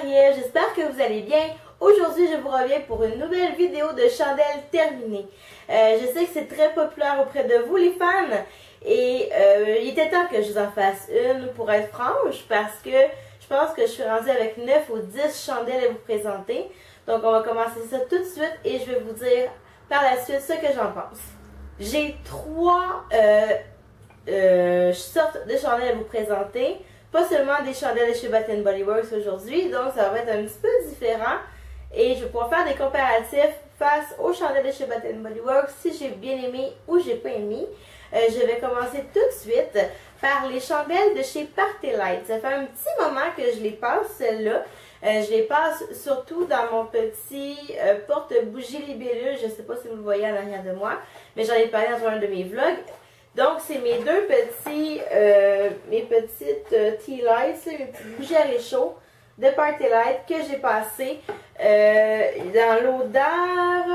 Marielle, j'espère que vous allez bien. Aujourd'hui, je vous reviens pour une nouvelle vidéo de chandelles terminée. Je sais que c'est très populaire auprès de vous les fans et il était temps que je vous en fasse une pour être franche parce que je pense que je suis rendue avec 9 ou 10 chandelles à vous présenter. Donc on va commencer ça tout de suite et je vais vous dire par la suite ce que j'en pense. J'ai 3 sortes de chandelles à vous présenter. Pas seulement des chandelles de chez Bath & Body Works aujourd'hui, donc ça va être un petit peu différent. Et je vais pouvoir faire des comparatifs face aux chandelles de chez Bath & Body Works, si j'ai bien aimé ou j'ai pas aimé. Je vais commencer tout de suite par les chandelles de chez Party Light. Ça fait un petit moment que je les passe, celles-là. Je les passe surtout dans mon petit porte-bougie libellule. Je ne sais pas si vous le voyez en arrière de moi, mais j'en ai parlé dans un de mes vlogs. Donc, c'est mes deux petits, mes petites tea lights, mes petites bougies à réchaud de Party Light que j'ai passé dans l'odeur,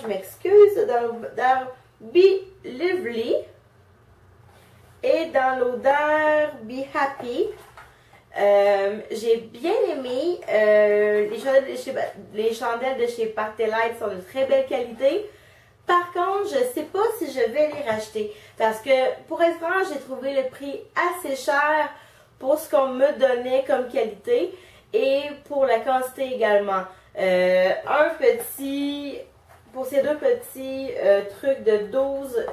je m'excuse, dans l'odeur Be Lively et dans l'odeur Be Happy. J'ai bien aimé les chandelles de chez Party Light sont de très belle qualité. Par contre, je ne sais pas si je vais les racheter parce que, pour être franc, j'ai trouvé le prix assez cher pour ce qu'on me donnait comme qualité et pour la quantité également. Pour ces deux petits trucs de 12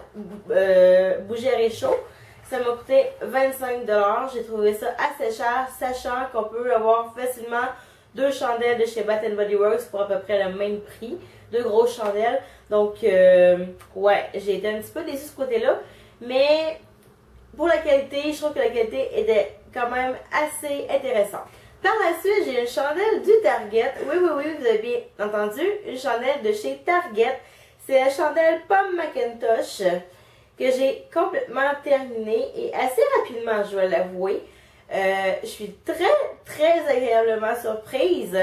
bougies à réchaud, ça m'a coûté 25 $. J'ai trouvé ça assez cher, sachant qu'on peut avoir facilement 2 chandelles de chez Bath & Body Works pour à peu près le même prix. 2 grosses chandelles. Donc, ouais, j'ai été un petit peu déçue de ce côté-là. Mais pour la qualité, je trouve que la qualité était quand même assez intéressante. Par la suite, j'ai une chandelle du Target. Oui, vous avez bien entendu. Une chandelle de chez Target. C'est la chandelle Pomme Macintosh que j'ai complètement terminée et assez rapidement, je dois l'avouer. Je suis très agréablement surprise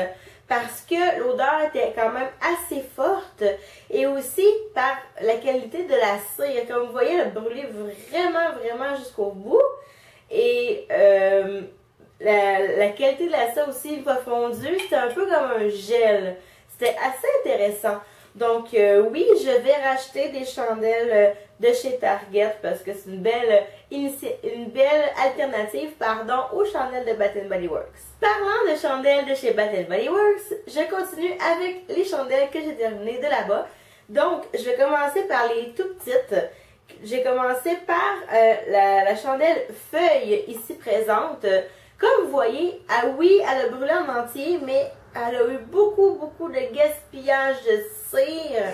parce que l'odeur était quand même assez forte et aussi par la qualité de la cire. Comme vous voyez, elle a brûlé vraiment jusqu'au bout et la qualité de la cire aussi, une fois fondue, c'était un peu comme un gel. C'était assez intéressant. Donc oui, je vais racheter des chandelles de chez Target parce que c'est une belle alternative aux chandelles de Bath & Body Works. Parlant de chandelles de chez Bath & Body Works, je continue avec les chandelles que j'ai terminées de là-bas. Donc, je vais commencer par les tout petites. J'ai commencé par la chandelle feuille ici présente. Comme vous voyez, oui, elle a brûlé en entier, mais elle a eu beaucoup de gaspillage de cire.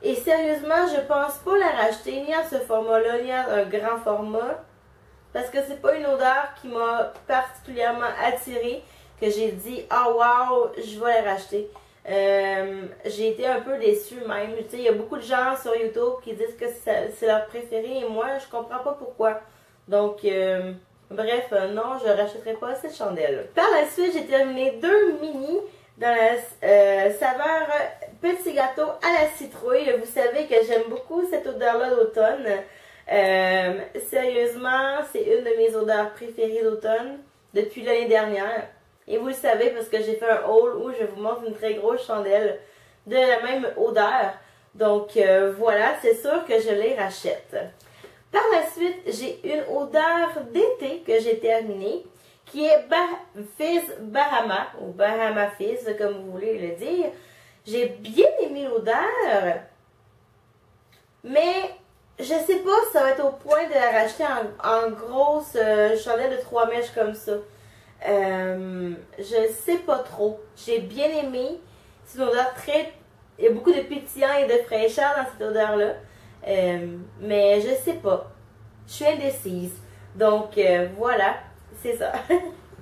Et sérieusement, je pense pas la racheter ni en ce format-là, ni en un grand format. Parce que c'est pas une odeur qui m'a particulièrement attirée, que j'ai dit « Ah wow, je vais la racheter ». J'ai été un peu déçue même. Tu sais, il y a beaucoup de gens sur YouTube qui disent que c'est leur préféré et moi, je comprends pas pourquoi. Donc, bref, non, je rachèterai pas cette chandelle. Par la suite, j'ai terminé 2 mini dans la saveur petit gâteau à la citrouille. Vous savez que j'aime beaucoup cette odeur-là d'automne. Sérieusement, c'est une de mes odeurs préférées d'automne depuis l'année dernière. Et vous le savez parce que j'ai fait un haul où je vous montre une très grosse chandelle de la même odeur. Donc voilà, c'est sûr que je les rachète. Par la suite, j'ai une odeur d'été que j'ai terminée, qui est Fizz Bahama, ou Bahama Fizz, comme vous voulez le dire. J'ai bien aimé l'odeur, mais je sais pas si ça va être au point de la racheter en grosse chandelle de 3 mèches comme ça. Je sais pas trop. J'ai bien aimé. C'est une odeur il y a beaucoup de pétillant et de fraîcheur dans cette odeur-là. Mais je sais pas. Je suis indécise. Donc voilà, c'est ça.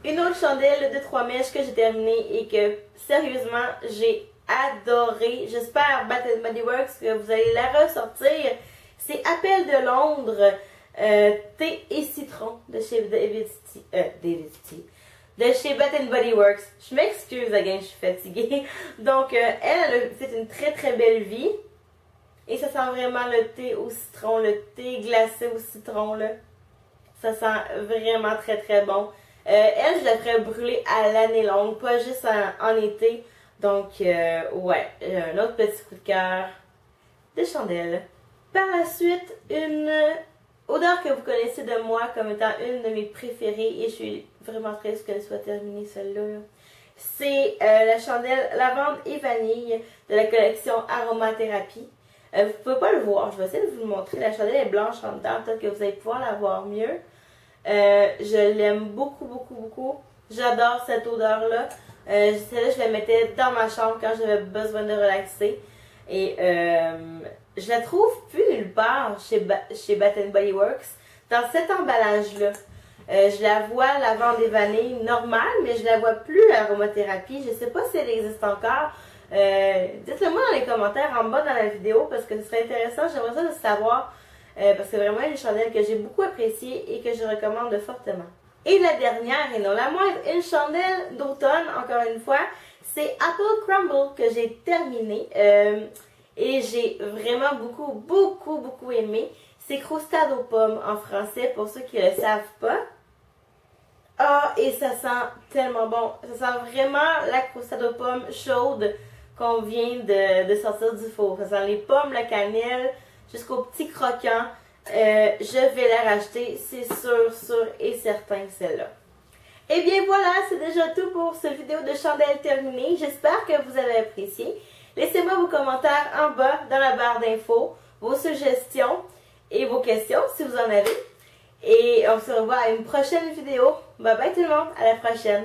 Une autre chandelle de 3 mèches que j'ai terminée et que sérieusement j'ai adoré. J'espère Bath & Body Works que vous allez la ressortir. C'est Appel de Londres, thé et citron de chez de chez Bath & Body Works. Je m'excuse, again, je suis fatiguée. Donc, elle a fait une très belle vie. Et ça sent vraiment le thé au citron, le thé glacé au citron, là. Ça sent vraiment très bon. Elle, je la ferais brûler à l'année longue, pas juste en été. Donc, ouais, un autre petit coup de cœur de chandelle. Par la suite, une odeur que vous connaissez de moi comme étant une de mes préférées, et je suis vraiment triste qu'elle soit terminée celle-là. C'est la chandelle lavande et vanille de la collection Aromathérapie. Vous pouvez pas le voir, je vais essayer de vous le montrer. La chandelle est blanche en dedans, peut-être que vous allez pouvoir la voir mieux. Je l'aime beaucoup, beaucoup, beaucoup. J'adore cette odeur-là. Celle-là, je la mettais dans ma chambre quand j'avais besoin de relaxer. Et je la trouve plus nulle part chez Bath & Body Works dans cet emballage-là. Je la vois lavande et vanille normale, mais je la vois plus aromathérapie. Je sais pas si elle existe encore. Dites-le moi dans les commentaires en bas dans la vidéo parce que ce serait intéressant. J'aimerais ça de savoir parce que c'est vraiment une chandelle que j'ai beaucoup appréciée et que je recommande fortement. Et la dernière, et non la moindre, une chandelle d'automne, encore une fois, c'est Apple Crumble que j'ai terminé. Et j'ai vraiment beaucoup aimé. C'est croustade aux pommes en français, pour ceux qui ne le savent pas. Ah, et ça sent tellement bon. Ça sent vraiment la croustade aux pommes chaude qu'on vient de sortir du four. Ça sent les pommes, la cannelle, jusqu'au petit croquant. Je vais la racheter, c'est sûr et certain celle-là. Et bien voilà, c'est déjà tout pour cette vidéo de chandelle terminée. J'espère que vous avez apprécié. Laissez-moi vos commentaires en bas dans la barre d'infos, vos suggestions et vos questions si vous en avez. Et on se revoit à une prochaine vidéo. Bye bye tout le monde, à la prochaine.